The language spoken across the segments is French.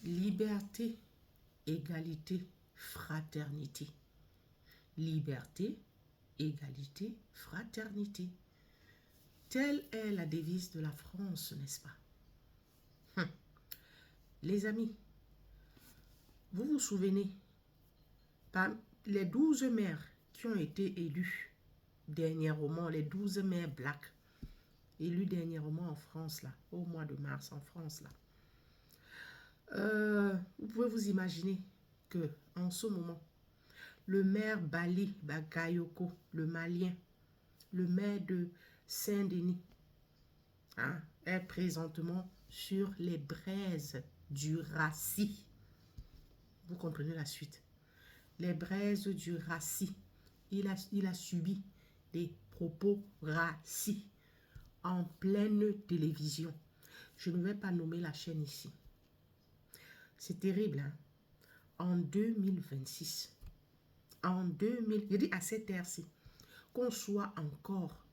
Liberté, égalité, fraternité. Liberté, égalité, fraternité. Telle est la devise de la France, n'est-ce pas? Les amis, vous vous souvenez, par les 12 maires qui ont été élus dernièrement, les 12 maires blacks, élus dernièrement en France, là, au mois de mars en France, là. Vous pouvez vous imaginer que en ce moment, le maire Bali Bagayoko, le Malien, le maire de Saint-Denis, hein, est présentement sur les braises du Rassi. Vous comprenez la suite? Les braises du Rassi. Il a subi des propos racistes en pleine télévision. Je ne vais pas nommer la chaîne ici. C'est terrible, hein? En 2026, je dis à cette ère-ci, qu'on soit encore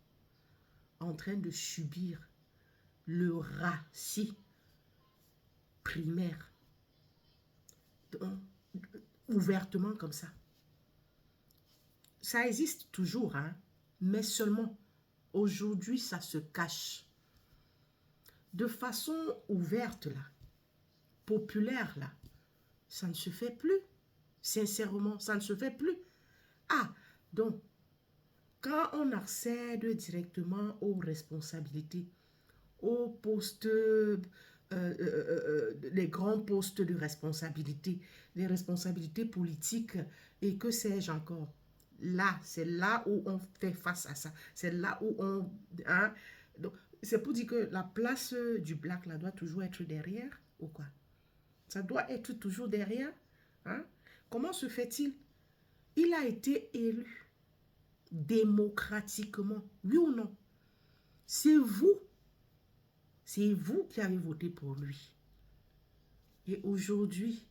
en train de subir le racisme primaire, ouvertement comme ça. Ça existe toujours, hein? Mais seulement aujourd'hui, ça se cache. De façon ouverte, là, populaire, là, ça ne se fait plus. Sincèrement, ça ne se fait plus. Ah, donc, quand on accède directement aux responsabilités, aux postes, les grands postes de responsabilité, les responsabilités politiques et que sais-je encore, là, c'est là où on fait face à ça. C'est là où on... Hein, donc, c'est pour dire que la place du black là doit toujours être derrière ou quoi? Ça doit être toujours derrière. Hein? Comment se fait-il? Il a été élu démocratiquement, oui ou non? C'est vous qui avez voté pour lui. Et aujourd'hui,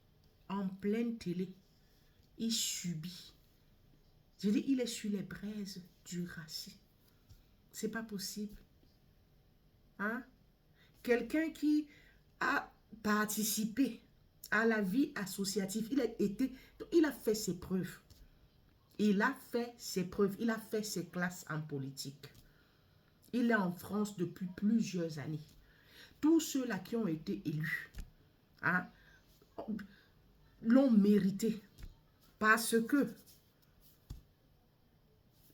en pleine télé, il subit. Je dis, il est sur les braises du racisme. C'est pas possible. Hein? Quelqu'un qui a participé à la vie associative, il a fait ses preuves. Il a fait ses preuves, il a fait ses classes en politique. Il est en France depuis plusieurs années. Tous ceux-là qui ont été élus, hein, l'ont mérité parce que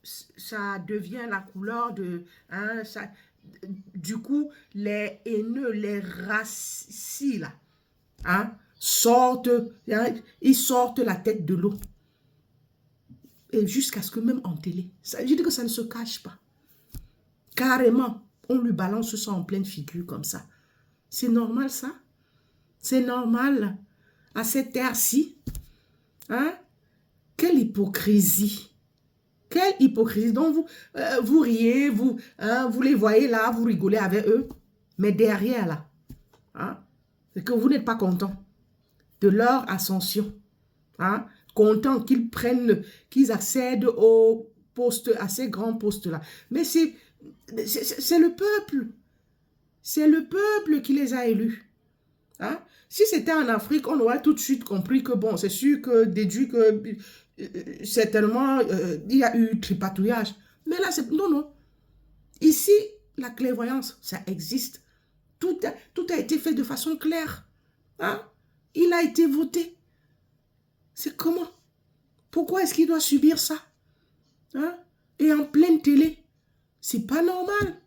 ça devient la couleur de... Hein, ça, du coup, les haineux, les racistes, là, hein, sortent, hein, ils sortent la tête de l'eau. Et jusqu'à ce que même en télé, ça, je dis que ça ne se cache pas. Carrément, on lui balance ça en pleine figure comme ça. C'est normal ça? C'est normal à cette ère-ci? Hein? Quelle hypocrisie! Quelle hypocrisie! Donc vous riez, vous les voyez là, vous rigolez avec eux. Mais derrière là, hein, c'est que vous n'êtes pas content de leur ascension. Hein? Content qu'ils prennent, qu'ils accèdent aux postes, à ces grands postes-là. Mais c'est le peuple. C'est le peuple qui les a élus. Hein? Si c'était en Afrique, on aurait tout de suite compris que bon, c'est sûr que déduit que certainement il y a eu tripatouillage. Mais là, c'est non, non. Ici, la clairvoyance, ça existe. Tout a été fait de façon claire. Hein? Il a été voté. C'est comment? Pourquoi est-ce qu'il doit subir ça? Hein? Et en pleine télé. C'est pas normal.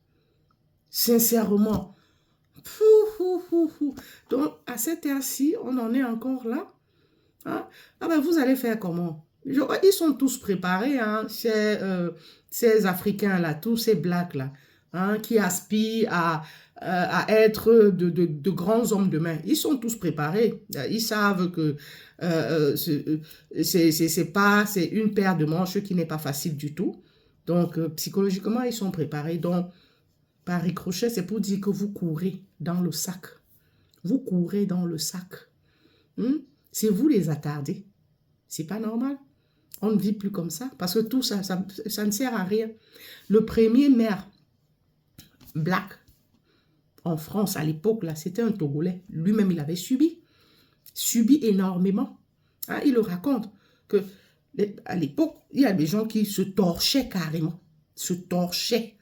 Sincèrement. Donc, à cette heure-ci, on en est encore là. Hein? Ah ben, vous allez faire comment? Ils sont tous préparés, hein, ces Africains-là, tous ces Blacks-là, hein, qui aspirent à être de grands hommes demain. Ils sont tous préparés. Ils savent que c'est une paire de manches qui n'est pas facile du tout. Donc, psychologiquement, ils sont préparés. Donc, par ricochet, c'est pour dire que vous courez dans le sac. Vous courez dans le sac. C'est vous les attardés. C'est pas normal. On ne vit plus comme ça. Parce que tout ça, ça ne sert à rien. Le premier maire black en France, à l'époque, là, c'était un Togolais. Lui-même, il avait subi. subi énormément. Hein, il le raconte que à l'époque, il y a des gens qui se torchaient carrément, se torchaient,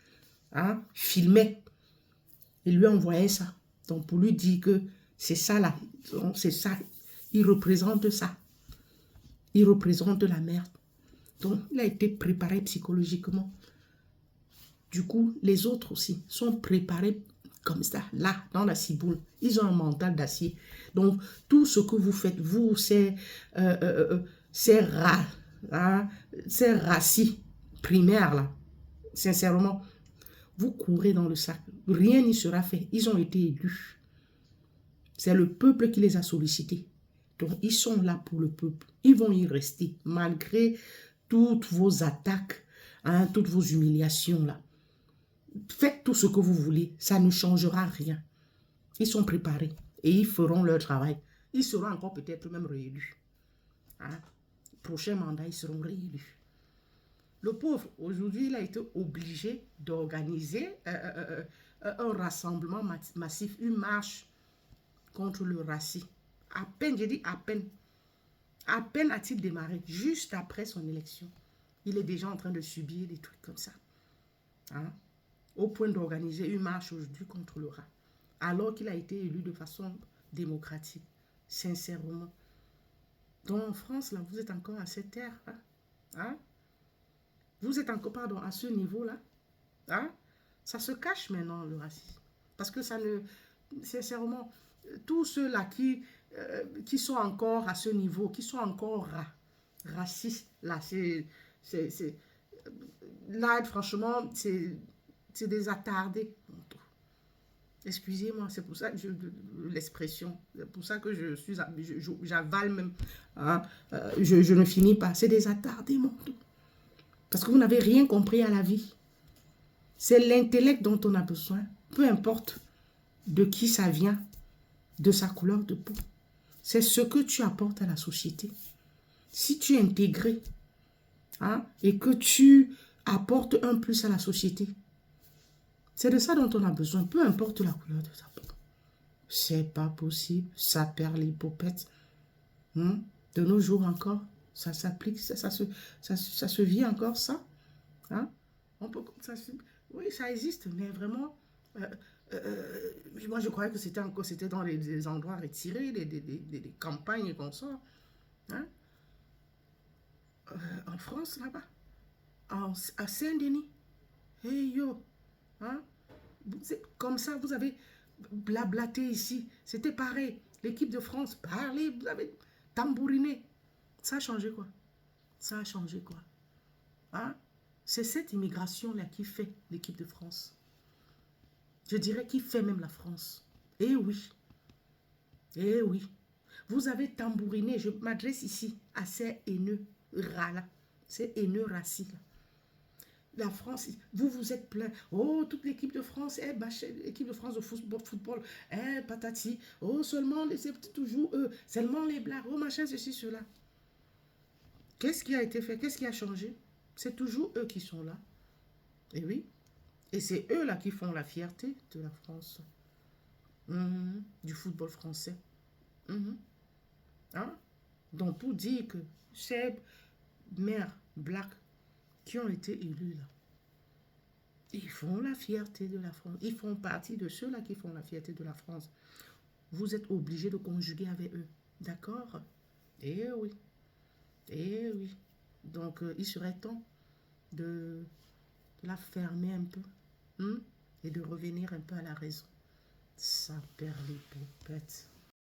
hein, filmaient et lui envoyaient ça. Donc pour lui dire que c'est ça là, c'est ça, il représente ça. Il représente la merde. Donc il a été préparé psychologiquement. Du coup, les autres aussi sont préparés comme ça, là, dans la ciboule. Ils ont un mental d'acier. Donc, tout ce que vous faites, vous, c'est hein, racis primaires, là. Sincèrement, vous courez dans le sac. Rien n'y sera fait. Ils ont été élus. C'est le peuple qui les a sollicités. Donc, ils sont là pour le peuple. Ils vont y rester, malgré toutes vos attaques, hein, toutes vos humiliations, là. Faites tout ce que vous voulez, ça ne changera rien. Ils sont préparés et ils feront leur travail. Ils seront encore peut-être même réélus. Hein? Prochain mandat, ils seront réélus. Le pauvre, aujourd'hui, il a été obligé d'organiser un rassemblement massif, une marche contre le racisme. À peine, j'ai dit à peine a-t-il démarré, juste après son élection. Il est déjà en train de subir des trucs comme ça. Hein? Au point d'organiser une marche aujourd'hui contre le rat, alors qu'il a été élu de façon démocratique, sincèrement. Donc en France, là, vous êtes encore à cette ère. Hein? Hein? Vous êtes encore, pardon, à ce niveau-là. Hein? Ça se cache maintenant, le racisme. Parce que ça ne... Sincèrement, tous ceux-là qui sont encore à ce niveau, qui sont encore racistes, là, là, franchement, c'est des attardés. Excusez-moi, c'est pour ça que l'expression, c'est pour ça que j'avale même, hein, je ne finis pas. C'est des attardés, mon tout. Parce que vous n'avez rien compris à la vie. C'est l'intellect dont on a besoin, peu importe de qui ça vient, de sa couleur de peau. C'est ce que tu apportes à la société. Si tu es intégré, hein, et que tu apportes un plus à la société, c'est de ça dont on a besoin, peu importe la couleur de ta peau. C'est pas possible, ça perd l'hypopète. De nos jours encore, ça s'applique, ça se vit encore, ça. Hein? Oui, ça existe, mais vraiment, moi je croyais que c'était dans les endroits retirés, des campagnes comme ça. Hein? En France, là-bas, à Saint-Denis. Hey yo! Hein? Comme ça, vous avez blablaté ici. C'était pareil. L'équipe de France, parlez, vous avez tambouriné. Ça a changé quoi? Ça a changé quoi? Hein? C'est cette immigration-là qui fait l'équipe de France. Je dirais qui fait même la France. Eh oui. Eh oui. Vous avez tambouriné. Je m'adresse ici à ces haineux rats-là. Ces haineux racistes. La France, vous vous êtes plein. Oh, toute l'équipe de France, l'équipe de France de football, patati. Oh, seulement, c'est toujours eux. Seulement les blagues. Oh, machin, ceci, cela. Qu'est-ce qui a été fait? Qu'est-ce qui a changé? C'est toujours eux qui sont là. Et oui. Et c'est eux là qui font la fierté de la France. Du football français. Hein? Donc, pour dire que ces mères black qui ont été élus là, ils font la fierté de la France. Ils font partie de ceux-là qui font la fierté de la France. Vous êtes obligés de conjuguer avec eux. D'accord? Eh oui. Eh oui. Donc, il serait temps de la fermer un peu. Et de revenir un peu à la raison. Ça perd les popettes.